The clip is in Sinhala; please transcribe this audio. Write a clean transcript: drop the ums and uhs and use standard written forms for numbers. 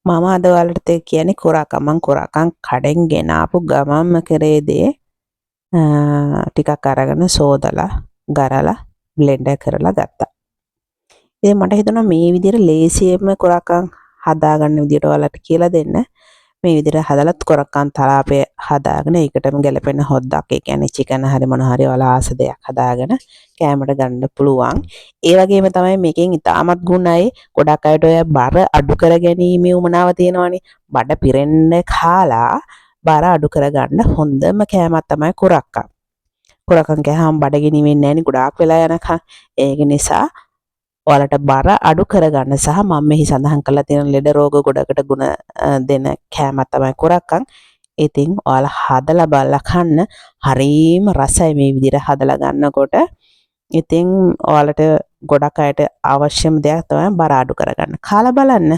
මම අද ඔයාලට කියන්නේ කොරාකම්. මං කොරාකම් කඩෙන් ගෙනාපු ගමන්ම කරේ දේ ටිකක් අරගෙන සෝදලා ගරලා බ්ලෙන්ඩර් කරලා ගත්තා. ඉතින් මට හිතුණා මේ විදිහට ලේසියෙන්ම කොරාකම් හදාගන්න විදිහට ඔයාලට කියලා දෙන්න. මේ විදිහට හදලා කොරාකම් තලාපය හදාගෙන ඒකටම ගැලපෙන හොද්දක්, ඒ කියන්නේ චිකන් හරි මොන හරි ඔයාලා ආස දෙයක් හදාගෙන කෑමට ගන්න පුළුවන්. ඒ වගේම තමයි මේකෙන් ඉතාමත් ගුණයි. ගොඩක් අයට ඔය බර අඩු කර ගැනීමේ උමනාව තියෙනවනේ. බඩ පිරෙන්න කාලා බර අඩු කරගන්න හොඳම කෑමක් තමයි කොරාකම්. කොරාකම් කෑහම බඩගිනි වෙන්නේ නැහෙනි ගොඩාක් වෙලා යනකම්. ඒක නිසා ඔයාලට බර අඩු කරගන්න සහ මම මෙහි සඳහන් කරලා තියෙන ලෙඩ රෝග ගොඩකට ගුණ දෙන කෑමක් තමයි කොරාකම්. ඉතින් ඔයාලා හදලා බලලා කන්න. හරීම රසයි මේ විදිහට හදලා ගන්නකොට. ඉතින් ඔයාලට ගොඩක් අයට අවශ්‍යම දෙයක් තමයි බර අඩු කරගන්න. කාලා බලන්න.